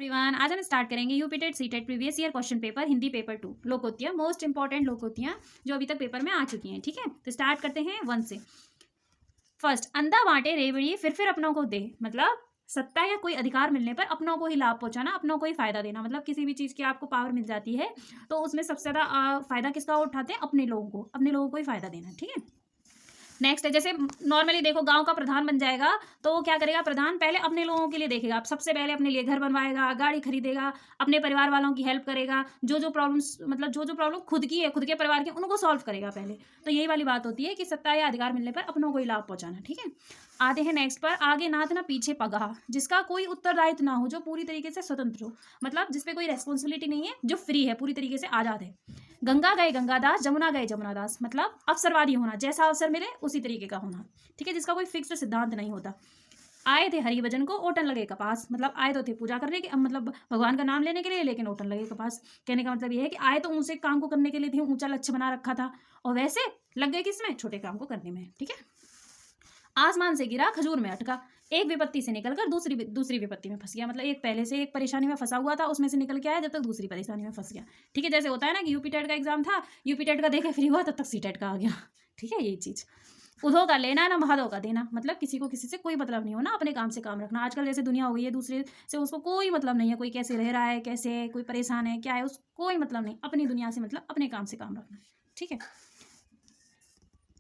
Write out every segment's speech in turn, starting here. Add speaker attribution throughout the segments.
Speaker 1: Everyone, आज हम start करेंगे UPTET CTET previous year question paper Hindi paper 2 लोकोत्तियां, मोस्ट इंपॉर्टेंट लोकोत्तियां जो अभी तक पेपर में आ चुकी हैं। ठीक है, तो स्टार्ट करते हैं 1 से। फर्स्ट, अंधा बांटे रेवड़ी फिर अपनों को दे, मतलब सत्ता या कोई अधिकार मिलने पर अपनों को ही लाभ पहुंचाना, अपनों को ही फायदा देना। मतलब किसी भी चीज की आपको पावर मिल जाती है तो उसमें सबसे ज्यादा फायदा किसका उठाते हैं? अपने लोगों को ही फायदा देना। ठीक है, नेक्स्ट है, जैसे नॉर्मली देखो गांव का प्रधान बन जाएगा तो वो क्या करेगा? प्रधान पहले अपने लोगों के लिए देखेगा, सबसे पहले अपने लिए घर बनवाएगा, गाड़ी खरीदेगा, अपने परिवार वालों की हेल्प करेगा, जो प्रॉब्लम्स मतलब जो प्रॉब्लम खुद की है, खुद के परिवार की, उनको सॉल्व करेगा पहले। तो यही वाली बात होती है कि सत्ता या अधिकार मिलने पर अपनों को ही लाभ पहुंचाना। ठीक है, आते हैं नेक्स्ट पर। आगे नाथ ना पीछे पगाह, जिसका कोई उत्तरदायित्व ना हो, जो पूरी तरीके से स्वतंत्र हो, मतलब जिसपे कोई रेस्पॉन्सिबिलिटी नहीं है, जो फ्री है, पूरी तरीके से आजाद है। गंगा गए गंगादास, जमुना गए जमुनादास, मतलब अवसरवादी होना, जैसा अवसर मिले उसी तरीके का होना। ठीक है, जिसका कोई फिक्स सिद्धांत नहीं होता। आए थे हरिभजन को, ओटन लगे कपास, मतलब आए तो थे पूजा करने के, मतलब भगवान का नाम लेने के लिए, लेकिन ओटन लगे कपास। कहने का मतलब ये है कि आए तो ऊंचे काम को करने के लिए थे, ऊंचा लक्ष्य बना रखा था, और वैसे लग गए किसमें? छोटे काम को करने में। ठीक है, आसमान से गिरा खजूर में अटका, एक विपत्ति से निकलकर दूसरी विपत्ति में फंस गया। मतलब एक पहले से एक परेशानी में फंसा हुआ था, उसमें से निकल के आया जब तक दूसरी परेशानी में फंस गया। ठीक है, जैसे होता है ना कि यूपीटेट का एग्जाम था, यूपीटेट का देके फ्री हुआ, तब तक सीटेट का आ गया। ठीक है, यही चीज। उधो का लेना ना महादो का देना, मतलब किसी को किसी से कोई मतलब नहीं होना, अपने काम से काम रखना। आजकल जैसे दुनिया हो गई है, दूसरे से उसको कोई मतलब नहीं है, कोई कैसे रह रहा है, कैसे है, कोई परेशान है, क्या है, उसको कोई मतलब नहीं। अपनी दुनिया से मतलब अपने काम से काम रखना। ठीक है,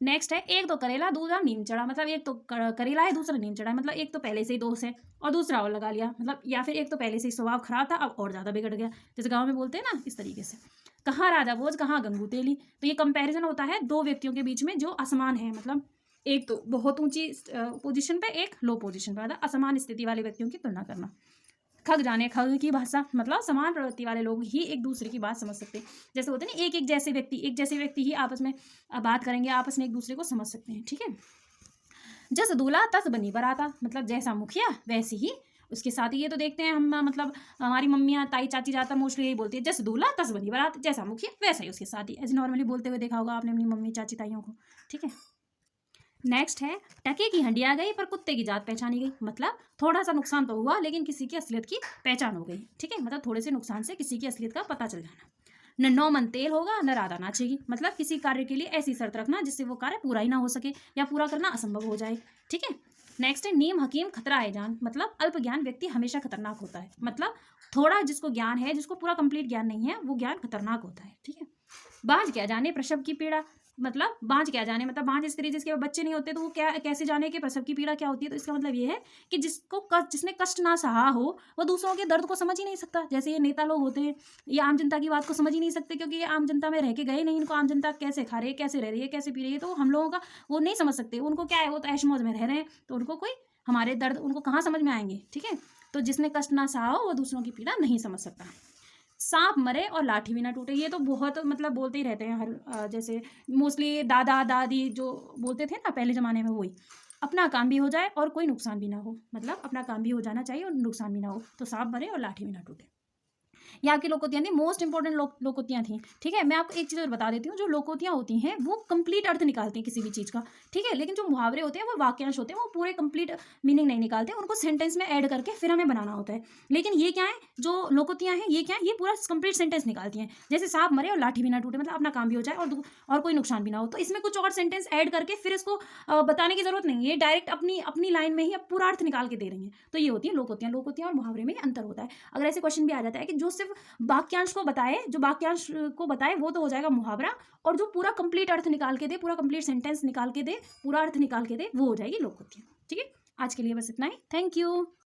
Speaker 1: नेक्स्ट है, एक तो करेला दूसरा नीम चढ़ा, मतलब एक तो करेला है दूसरा नीम चढ़ा है, मतलब एक तो पहले से ही दोष है और दूसरा और लगा लिया, मतलब या फिर एक तो पहले से ही स्वभाव खराब था, अब और ज़्यादा बिगड़ गया, जैसे गांव में बोलते हैं ना, इस तरीके से। कहाँ राजा भोज कहाँ गंगू तेली, तो ये कंपैरिजन होता है दो व्यक्तियों के बीच में जो असमान है, मतलब एक तो बहुत ऊंची पोजीशन पे, एक लो पोजीशन पे, मतलब असमान स्थिति वाले व्यक्तियों की तुलना करना। खग जाने खग की भाषा, मतलब समान प्रवृत्ति वाले लोग ही एक दूसरे की बात समझ सकते हैं। जैसे होते हैं ना, एक जैसे व्यक्ति ही आपस में बात करेंगे, आपस में एक दूसरे को समझ सकते हैं। ठीक है, जस दूल्हा तस बनी बराता, मतलब जैसा मुखिया वैसी ही उसके साथ ही। ये तो देखते हैं हम, मतलब हमारी मम्मियाँ, ताई, चाची ज़्यादातर मोस्टली यही बोलती है, जस दूल्हा तस बनी बारात, जैसा मुखिया वैसा ही उसके साथ ही, ऐसे नॉर्मली बोलते हुए देखा होगा आपने अपनी मम्मी, चाची, ताइयों को। ठीक है, नेक्स्ट है, टके की हंडिया गई पर कुत्ते की जात पहचानी गई, मतलब थोड़ा सा नुकसान तो हुआ लेकिन किसी की असलियत की पहचान हो गई। ठीक है, मतलब थोड़े से नुकसान से किसी की असलियत का पता चल जाना। न 9 मन तेल होगा न राधा नाचेगी, मतलब किसी कार्य के लिए ऐसी शर्त रखना जिससे वो कार्य पूरा ही ना हो सके या पूरा करना असंभव हो जाए। ठीक है, नेक्स्ट है, नीम हकीम खतरा है जान, मतलब अल्प ज्ञान व्यक्ति हमेशा खतरनाक होता है, मतलब थोड़ा जिसको ज्ञान है, जिसको पूरा कंप्लीट ज्ञान नहीं है, वो ज्ञान खतरनाक होता है। ठीक है, बांझ क्या जाने प्रसव की पीड़ा, मतलब बांझ क्या जाने, मतलब बांझ स्त्री जिसके बच्चे नहीं होते तो वो क्या कैसे जाने कि प्रसव की पीड़ा क्या होती है। तो इसका मतलब ये है कि जिसने कष्ट ना सहा हो वो दूसरों के दर्द को समझ ही नहीं सकता। जैसे ये नेता लोग होते हैं, ये आम जनता की बात को समझ ही नहीं सकते, क्योंकि ये आम जनता में रह के गए नहीं, इनको आम जनता कैसे खा रही है, कैसे रह रही है, कैसे पी रही है, तो हम लोगों का वो नहीं समझ सकते। उनको क्या है, वो तो ऐश मौज में रह रहे हैं, तो उनको कोई हमारे दर्द उनको कहाँ समझ में आएंगे। ठीक है, तो जिसने कष्ट ना सहा हो वो दूसरों की पीड़ा नहीं समझ सकता। सांप मरे और लाठी भी ना टूटे, ये तो बहुत मतलब बोलते ही रहते हैं हर जैसे मोस्टली दादा दादी जो बोलते थे ना पहले ज़माने में, वही अपना काम भी हो जाए और कोई नुकसान भी ना हो, मतलब अपना काम भी हो जाना चाहिए और नुकसान भी ना हो, तो सांप मरे और लाठी भी ना टूटे। यहाँ की लोकोक्तियाँ थी, मोस्ट इंपॉर्टेंट लोकोक्तियाँ थी। ठीक है, मैं आपको एक चीज़ और बता देती हूँ, जो लोकोक्तियाँ होती हैं वो कंप्लीट अर्थ निकालती हैं किसी भी चीज़ का। ठीक है, लेकिन जो मुहावरे होते हैं वो वाक्यांश होते हैं, वो पूरे कंप्लीट मीनिंग नहीं निकालते, उनको सेंटेंस में ऐड करके फिर हमें बनाना होता है। लेकिन ये क्या है, जो लोकोक्तियाँ हैं ये क्या है, ये पूरा कंप्लीट सेंटेंस निकालती हैं। जैसे सांप मरे और लाठी भी ना टूटे, मतलब अपना काम भी हो जाए और कोई नुकसान भी ना हो, तो इसमें कुछ और सेंटेंस ऐड करके फिर इसको बताने की जरूरत नहीं है, डायरेक्ट अपनी अपनी लाइन में ही अब पूरा अर्थ निकाल के दे रही हैं। तो ये होती है लोकोक्तियाँ और मुहावरे में अंतर होता है। अगर ऐसे क्वेश्चन भी आ जाता है कि जो सिर्फ वाक्यांश को बताए वो तो हो जाएगा मुहावरा, और जो पूरा कंप्लीट अर्थ निकाल के दे, पूरा कंप्लीट सेंटेंस निकाल के दे, पूरा अर्थ निकाल के दे, वो हो जाएगी लोकोक्तियाँ। ठीक है, आज के लिए बस इतना ही। Thank you.